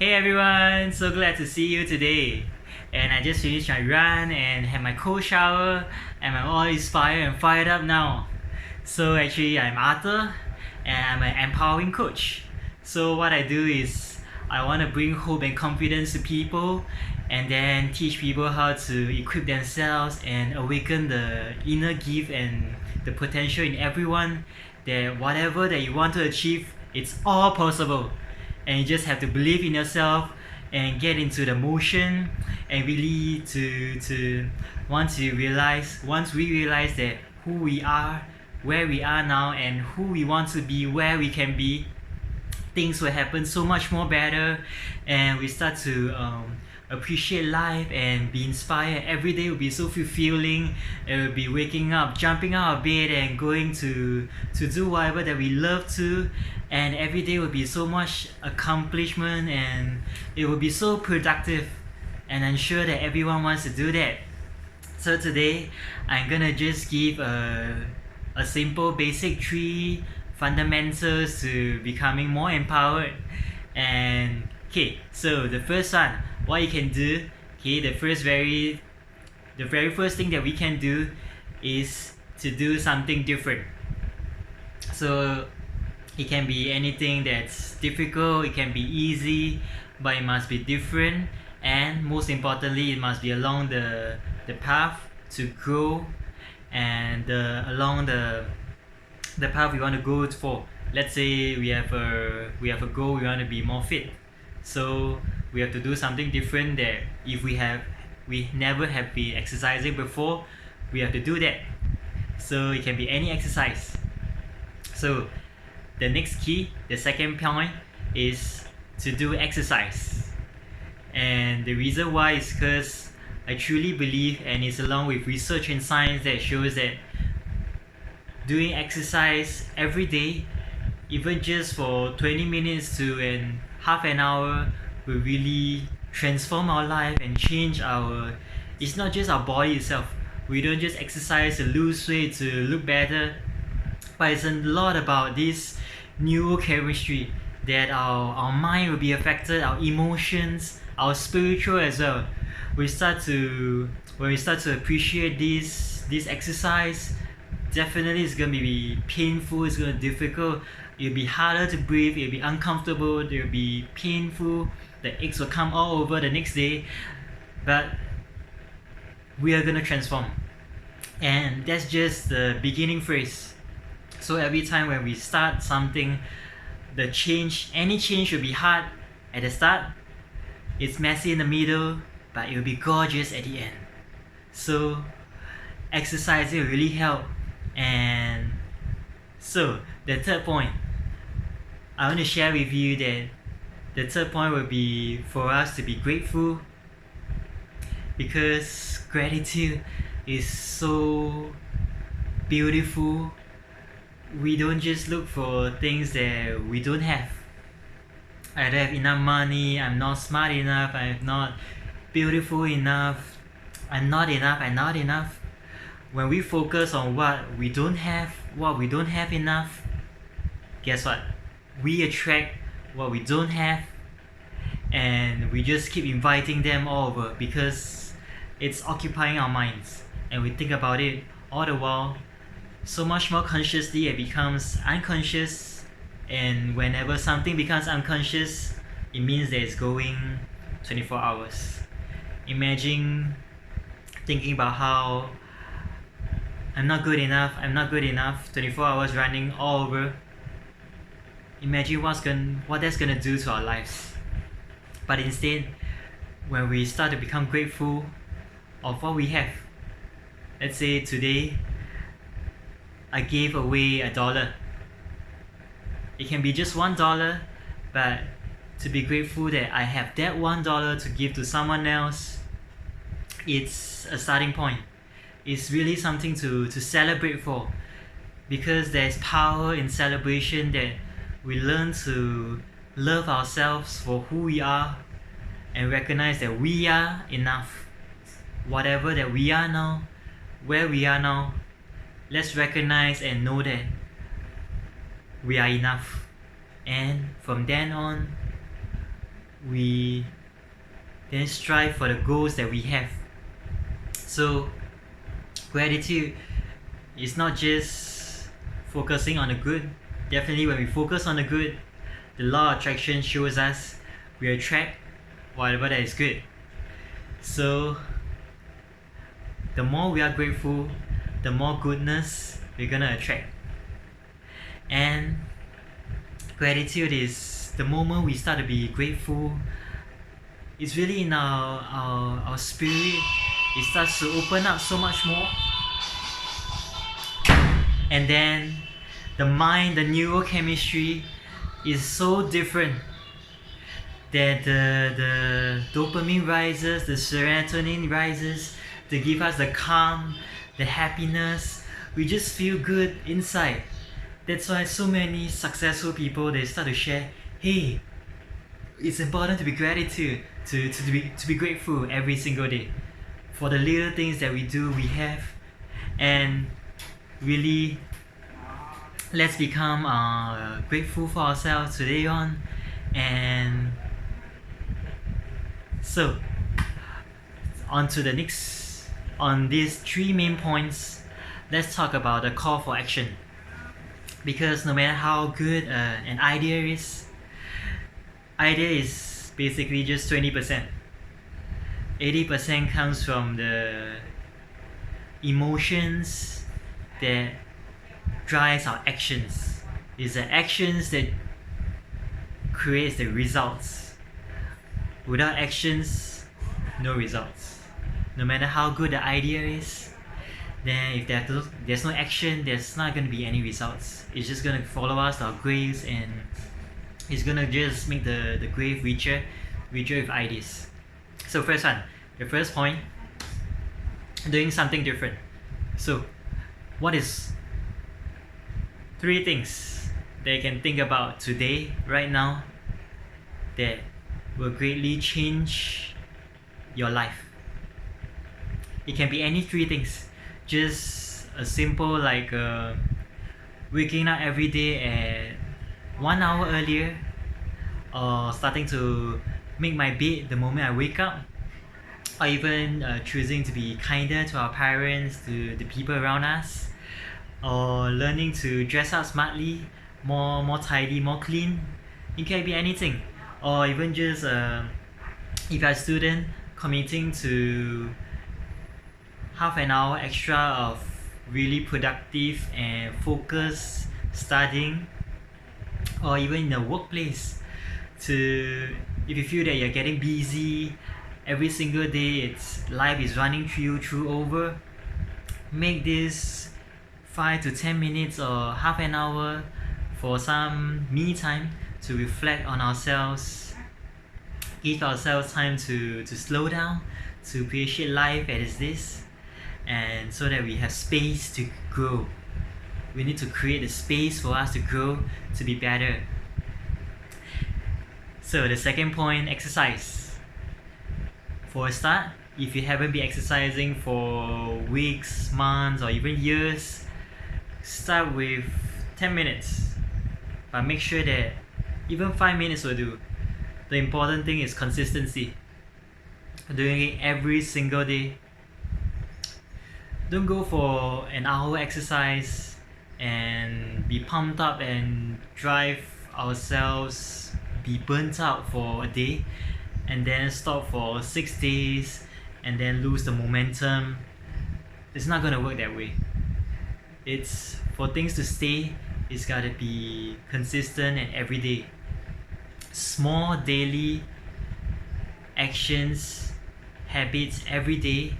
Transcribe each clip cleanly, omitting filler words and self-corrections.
Hey everyone, so glad to see you today. And I just finished my run and had my cold shower and I'm all inspired and fired up now. So actually I'm Arthur and I'm an empowering coach. So what I do is I want to bring hope and confidence to people and then teach people how to equip themselves and awaken the inner gift and the potential in everyone, that whatever that you want to achieve, it's all possible. And you just have to believe in yourself and get into the motion and really to once we realize that who we are, where we are now, and who we want to be, where we can be, things will happen so much more better, and we start to appreciate life and be inspired. Every day will be so fulfilling. It will be waking up, jumping out of bed and going to do whatever that we love to, and every day will be so much accomplishment and it will be so productive, and I'm sure that everyone wants to do that. So today I'm gonna just give a simple basic three fundamentals to becoming more empowered. And okay, so the first one, what you can do, okay, the very first thing that we can do is to do something different. So it can be anything that's difficult, it can be easy, but it must be different, and most importantly it must be along the path to grow, and along the path we want to go for. Let's say we have a goal, we want to be more fit, so we have to do something different. That if we never have been exercising before, we have to do that. So it can be any exercise. So the next key, the second point, is to do exercise. And the reason why is because I truly believe, and it's along with research and science that shows that doing exercise every day, even just for 20 minutes to half an hour, will really transform our life and change it's not just our body itself. We don't just exercise to lose weight, to look better, but it's a lot about this neurochemistry, that our mind will be affected, our emotions, our spiritual as well. When we start to appreciate this exercise, definitely it's going to be painful, it's going to be difficult, it'll be harder to breathe, it'll be uncomfortable, it'll be painful, the aches will come all over the next day, but we are going to transform. And that's just the beginning phase. So every time when we start something, any change will be hard at the start, it's messy in the middle, but it will be gorgeous at the end. So exercising will really help. And so the third point, I want to share with you that the third point will be for us to be grateful, because gratitude is so beautiful. We don't just look for things that we don't have. I don't have enough money, I'm not smart enough, I'm not beautiful enough, I'm not enough. When we focus on what we don't have enough, guess what? We attract what we don't have, and we just keep inviting them all over because it's occupying our minds, and we think about it all the while so much more consciously. It becomes unconscious, and whenever something becomes unconscious, it means that it's going 24 hours. Imagine thinking about how I'm not good enough, 24 hours running all over. Imagine what that's gonna do to our lives. But instead, when we start to become grateful of what we have, let's say today I gave away $1. It can be just $1, but to be grateful that I have that $1 to give to someone else, it's a starting point. It's really something to celebrate for, because there's power in celebration, that we learn to love ourselves for who we are and recognize that we are enough. Whatever that we are now, where we are now, let's recognize and know that we are enough. And from then on, we then strive for the goals that we have. So gratitude is not just focusing on the good. Definitely when we focus on the good, the law of attraction shows us we attract whatever that is good. So the more we are grateful, the more goodness we're gonna attract. And gratitude is the moment we start to be grateful. It's really in our spirit. It starts to open up so much more. And then the mind, the neurochemistry is so different that the dopamine rises, the serotonin rises to give us the calm, the happiness. We just feel good inside. That's why so many successful people, they start to share, hey, it's important to be gratitude, to be grateful every single day for the little things that we do, we have. And really, let's become grateful for ourselves today on. And so on to the next, on these 3 main points, let's talk about the call for action. Because no matter how good an idea is basically just 20%. 80% comes from the emotions that drives our actions. It's the actions that creates the results. Without actions, no results. No matter how good the idea is, then if there's no action, there's not going to be any results. It's just going to follow us to our graves, and it's going to just make the grave richer with ideas. So first one, the first point, doing something different. So what is 3 things that you can think about today, right now, that will greatly change your life? It can be any 3 things. Just a simple like waking up every day at 1 hour earlier, or starting to make my bed the moment I wake up, or even choosing to be kinder to our parents, to the people around us, or learning to dress up smartly, more tidy, more clean. It can be anything. Or even just if you're a student, committing to half an hour extra of really productive and focused studying. Or even in the workplace, if you feel that you're getting busy every single day, life is running through over, make this 5 to 10 minutes or half an hour for some me time to reflect on ourselves, give ourselves time to slow down, to appreciate life as this, and so that we have space to grow. We need to create the space for us to grow, to be better. So the second point, exercise. For a start, if you haven't been exercising for weeks, months, or even years, start with 10 minutes. But make sure that even 5 minutes will do. The important thing is consistency. Doing it every single day. Don't go for an hour exercise and be pumped up and drive ourselves, be burnt out for a day, and then stop for 6 days and then lose the momentum. It's not gonna work that way. It's for things to stay, it's gotta be consistent and everyday. Small daily actions, habits every day.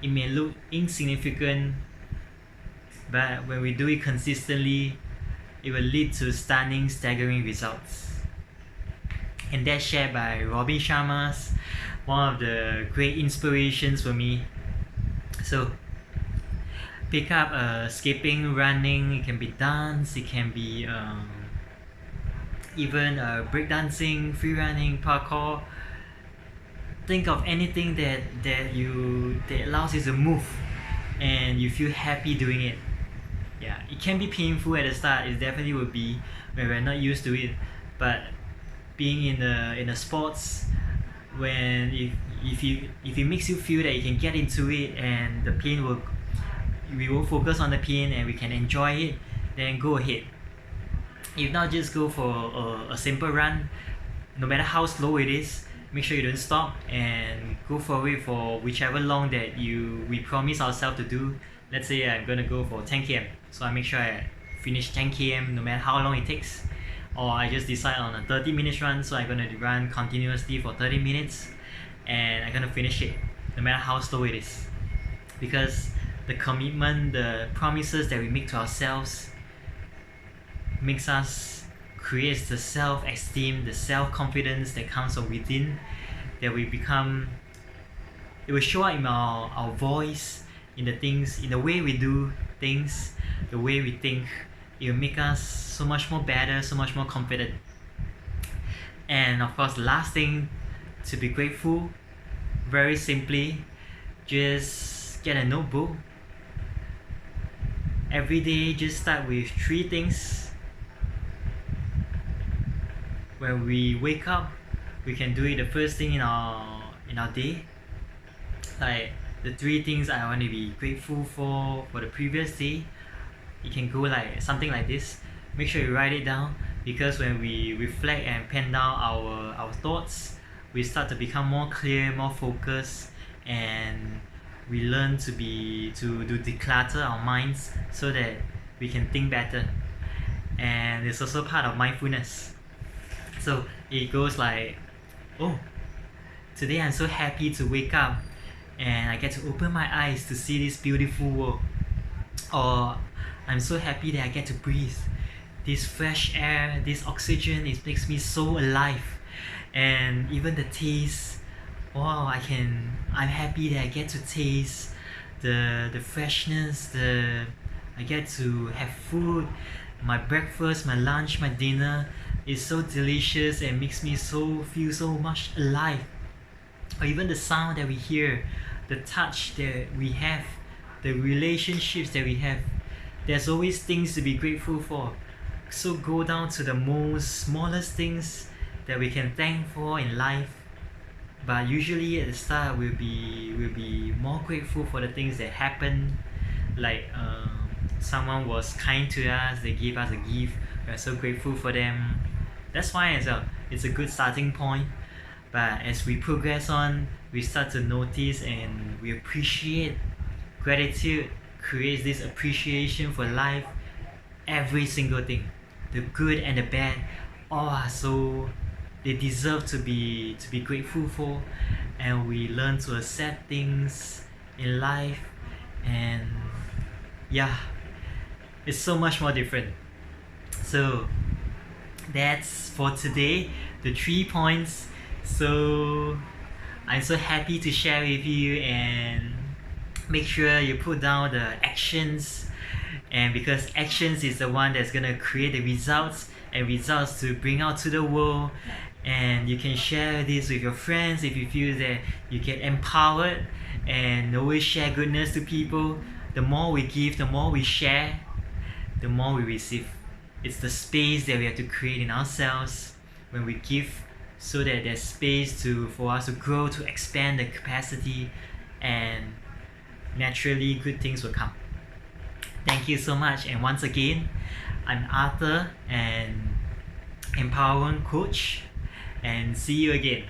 It may look insignificant, but when we do it consistently, it will lead to stunning, staggering results. And that's shared by Robin Sharma, one of the great inspirations for me. So pick up skipping, running. It can be dance, it can be even breakdancing, free running, parkour. Think of anything that allows you to move and you feel happy doing it. Yeah, it can be painful at the start. It definitely will be when we're not used to it, but being in the sports, when if it makes you feel that you can get into it and the pain will we will focus on the pain and we can enjoy it, then go ahead. If not, just go for a simple run, no matter how slow it is. Make sure you don't stop and go for it for whichever long that we promise ourselves to do. Let's say I'm gonna go for 10 km, so I make sure I finish 10 km no matter how long it takes. Or I just decide on a 30 minutes run, so I'm gonna run continuously for 30 minutes and I'm gonna finish it no matter how slow it is. Because the commitment, the promises that we make to ourselves creates the self-esteem, the self-confidence that comes from within, that we become, it will show up in our voice, in the things, in the way we do things, the way we think. It will make us so much more better, so much more confident. And of course, the last thing to be grateful, very simply, just get a notebook. Every day, just start with 3 things. When we wake up, we can do it the first thing in our day. Like the 3 things I want to be grateful for the previous day. You can go like something like this. Make sure you write it down, because when we reflect and pen down our thoughts, we start to become more clear, more focused, and we learn to declutter our minds so that we can think better. And it's also part of mindfulness. So it goes like, oh, today I'm so happy to wake up and I get to open my eyes to see this beautiful world. Or I'm so happy that I get to breathe this fresh air, this oxygen. It makes me so alive. And even the taste, wow, I'm happy that I get to taste the freshness, I get to have food. My breakfast, my lunch, my dinner is so delicious and makes me feel so much alive. Or even the sound that we hear, the touch that we have, the relationships that we have. There's always things to be grateful for. So go down to the most smallest things that we can thank for in life. But usually at the start we'll be more grateful for the things that happen. Like someone was kind to us, they gave us a gift, we're so grateful for them. That's fine as well. It's a good starting point. But as we progress on, we start to notice and we appreciate. Gratitude creates this appreciation for life. Every single thing, the good and the bad, all are so, they deserve to be grateful for. And we learn to accept things in life, and yeah, it's so much more different. So that's for today, the 3 points. So I'm so happy to share with you, and make sure you put down the actions, and because actions is the one that's gonna create the results, and results to bring out to the world. And you can share this with your friends if you feel that you get empowered, and always share goodness to people. The more we give, the more we share, the more we receive. It's the space that we have to create in ourselves when we give, so that there's space for us to grow, to expand the capacity, and naturally good things will come. Thank you so much. And once again, I'm Arthur, and empowerment coach, and see you again.